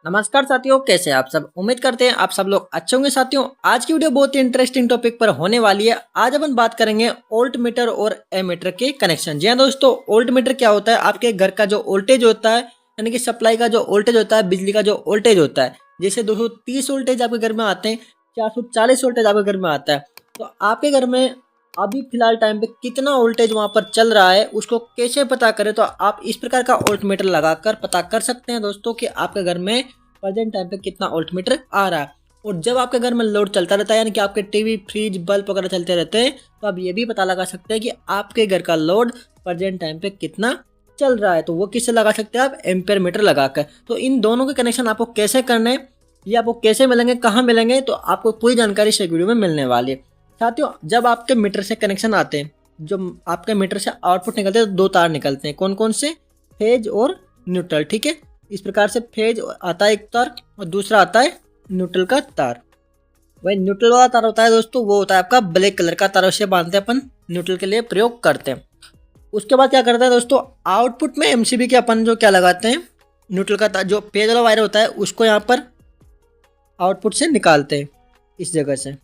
नमस्कार साथियों, कैसे हैं आप सब। उम्मीद करते हैं आप सब लोग अच्छे होंगे। साथियों, आज की वीडियो बहुत ही इंटरेस्टिंग टॉपिक पर होने वाली है। आज अपन बात करेंगे वोल्ट मीटर और एमीटर के कनेक्शन। जी हाँ दोस्तों, वोल्ट मीटर क्या होता है? आपके घर का जो वोल्टेज होता है, यानी कि सप्लाई का जो वोल्टेज होता है, बिजली का जो वोल्टेज होता है, जैसे 230 वोल्टेज आपके घर में आते हैं, 440 वोल्टेज आपके घर में आता है, तो आपके घर में अभी फिलहाल टाइम पे कितना वोल्टेज वहां पर चल रहा है उसको कैसे पता करें? तो आप इस प्रकार का वोल्ट मीटर लगाकर पता कर सकते हैं दोस्तों कि आपके घर में प्रेजेंट टाइम पे कितना वोल्ट मीटर आ रहा है। और जब आपके घर में लोड चलता रहता है, यानी कि आपके टीवी, फ्रिज, बल्ब वगैरह चलते रहते हैं, तो आप ये भी पता लगा सकते हैं कि आपके घर का लोड प्रेजेंट टाइम पे कितना चल रहा है। तो वो किससे लगा सकते हैं? आप एम्पेयर मीटर लगाकर। तो इन दोनों के कनेक्शन आपको कैसे करने हैं, ये आपको कैसे मिलेंगे, कहाँ मिलेंगे, तो आपको पूरी जानकारी इस वीडियो में मिलने वाली है। साथियों, जब आपके मीटर से कनेक्शन आते हैं, जो आपके मीटर से आउटपुट निकलते हैं, तो 2 तार निकलते हैं। कौन कौन से? फेज और न्यूट्रल। ठीक है, इस प्रकार से फेज आता है एक तार और दूसरा आता है न्यूट्रल का तार। वही न्यूट्रल वाला तार होता है दोस्तों, वो होता है आपका ब्लैक कलर का तार, उसे बांधते हैं अपन, न्यूट्रल के लिए प्रयोग करते हैं। उसके बाद क्या करते हैं दोस्तों, आउटपुट में एमसीबी के अपन जो क्या लगाते हैं, न्यूट्रल का तार, जो फेज वाला वायर होता है, उसको यहाँ पर आउटपुट से निकालते हैं इस जगह से।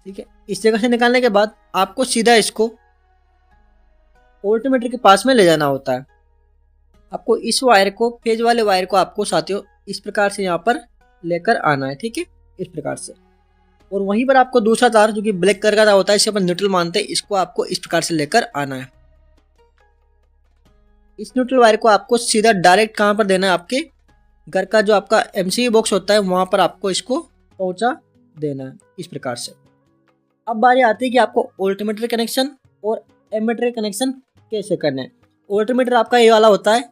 ठीक है, इस जगह से निकालने के बाद आपको सीधा इसको वोल्ट मीटर के पास में ले जाना होता है। आपको इस वायर को, फेज वाले वायर को आपको साथियों इस प्रकार से यहाँ पर लेकर आना है। ठीक है, इस प्रकार से। और वहीं पर आपको दूसरा तार जो कि ब्लैक कलर का तार होता है, इसे अपन न्यूट्रल मानते हैं, इसको आपको इस प्रकार से लेकर आना है। इस न्यूट्रल वायर को आपको सीधा डायरेक्ट कहाँ पर देना है? आपके घर का जो आपका एमसीबी बॉक्स होता है, वहाँ पर आपको इसको पहुँचा देना है इस प्रकार से। अब बारी आती है कि आपको वोल्ट मीटर कनेक्शन और एमीटर कनेक्शन कैसे करना है। वोल्ट मीटर आपका ये वाला होता है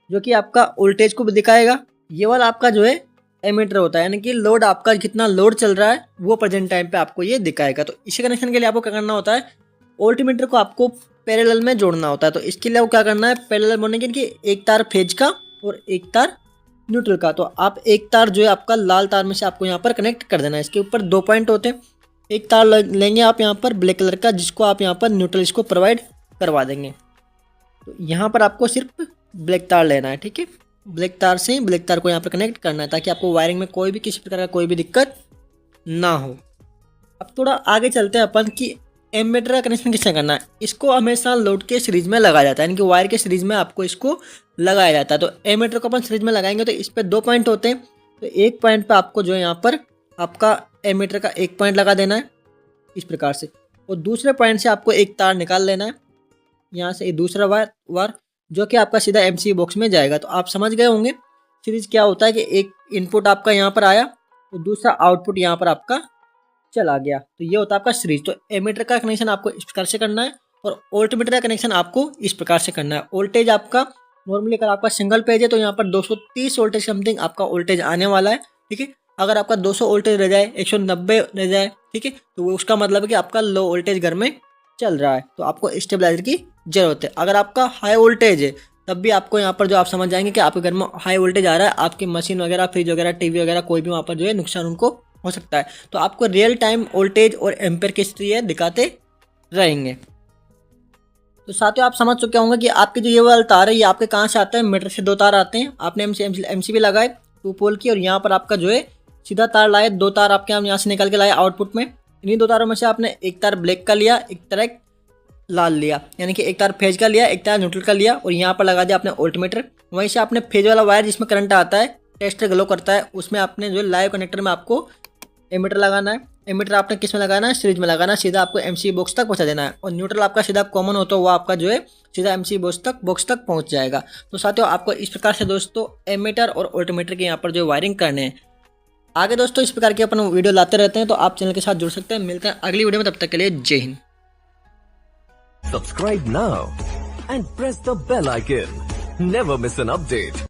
जो कि आपका वोल्टेज को भी दिखाएगा। ये वाला आपका जो है एमीटर होता है, यानी कि लोड, आपका कितना लोड चल रहा है वो प्रेजेंट टाइम पे आपको ये दिखाएगा। तो इसी कनेक्शन के लिए आपको क्या करना होता है, वोल्ट मीटर को आपको पैरेलल में जोड़ना होता है। तो इसके लिए आपको क्या करना है, पैरेलल जोड़ने के लिए एक तार फेज का और एक तार न्यूट्रल का। तो आप एक तार जो है आपका लाल तार में से आपको यहाँ पर कनेक्ट कर देना है। इसके ऊपर 2 पॉइंट होते हैं। एक तार लेंगे आप यहाँ पर ब्लैक कलर का, जिसको आप यहाँ पर न्यूट्रल इसको प्रोवाइड करवा देंगे। तो यहाँ पर आपको सिर्फ ब्लैक तार लेना है। ठीक है, ब्लैक तार से ब्लैक तार को यहाँ पर कनेक्ट करना है, ताकि आपको वायरिंग में कोई भी किसी प्रकार का कोई भी दिक्कत ना हो। अब थोड़ा आगे चलते हैं अपन कि एमीटर का कनेक्शन कैसे करना है। इसको हमेशा लोड के सीरीज में लगाया जाता है, यानी कि वायर के सीरीज में आपको इसको लगाया जाता है। तो एमीटर को अपन सीरीज में लगाएंगे तो इस पर 2 पॉइंट होते हैं। तो एक पॉइंट पे आपको जो है यहाँ पर आपका एमीटर का एक पॉइंट लगा देना है इस प्रकार से, और दूसरे पॉइंट से आपको एक तार निकाल लेना है यहाँ से, दूसरा वायर जो कि आपका सीधा एमसीबी बॉक्स में जाएगा। तो आप समझ गए होंगे सीरीज क्या होता है, कि एक इनपुट आपका यहाँ पर आया तो दूसरा आउटपुट यहाँ पर आपका चला गया। तो ये होता है आपका सीरीज। तो एमीटर का कनेक्शन आपको इस प्रकार से करना है और वोल्ट मीटर का कनेक्शन आपको इस प्रकार से करना है। वोल्टेज आपका नॉर्मली अगर आपका सिंगल पेज है तो यहाँ पर 230 वोल्टेज समथिंग आपका वोल्टेज आने वाला है। ठीक है, अगर आपका 200 वोल्टेज रह जाए, 190 रह जाए, ठीक है, तो वो उसका मतलब है कि आपका लो वोल्टेज घर में चल रहा है, तो आपको स्टेबलाइजर की जरूरत है। अगर आपका हाई वोल्टेज है तब भी आपको यहाँ पर जो आप समझ जाएंगे कि आपके घर में हाई वोल्टेज आ रहा है, आपकी मशीन वगैरह, फ्रिज वगैरह, टीवी वगैरह, कोई भी वहाँ पर जो है नुकसान उनको हो सकता है। तो आपको रियल टाइम वोल्टेज और एम्पेयर किस दिखाते रहेंगे। तो साथियों, आप समझ चुके होंगे कि आपके जो ये वाला तार है, ये आपके कहाँ से आता है, मीटर से 2 तार आते हैं। आपने एमसीबी लगाए 2 पोल की, और यहाँ पर आपका जो है सीधा तार लाए, 2 तार आपके हम यहाँ से निकल के लाए आउटपुट में। इन्हीं 2 तारों में से आपने एक तार ब्लैक का लिया, एक तार लाल लिया, यानी कि एक तार फेज का लिया, एक तार न्यूट्रल का लिया, और यहाँ पर लगा दिया आपने वोल्ट मीटर। वहीं से आपने फेज वाला वायर जिसमें करंट आता है, टेस्टर ग्लो करता है, उसमें आपने जो लाइव कनेक्टर में आपको एमीटर लगाना है। एमीटर आपने किस में लगाना है? सीरीज में लगाना है। सीधा आपको एमसीबी बॉक्स तक पहुंचा देना है, और न्यूट्रल आपका सीधा कॉमन हो तो वो आपका जो है सीधा एमसीबी बॉक्स तक पहुंच जाएगा। तो साथियों, आपको इस प्रकार से दोस्तों एमीटर और वोल्ट मीटर के यहाँ पर जो वायरिंग करने हैं। आगे दोस्तों इस प्रकार के अपन वीडियो लाते रहते हैं, तो आप चैनल के साथ जुड़ सकते हैं। मिलते हैं अगली वीडियो में, तब तक के लिए जय Hind. Subscribe now and press the bell icon. Never miss an update.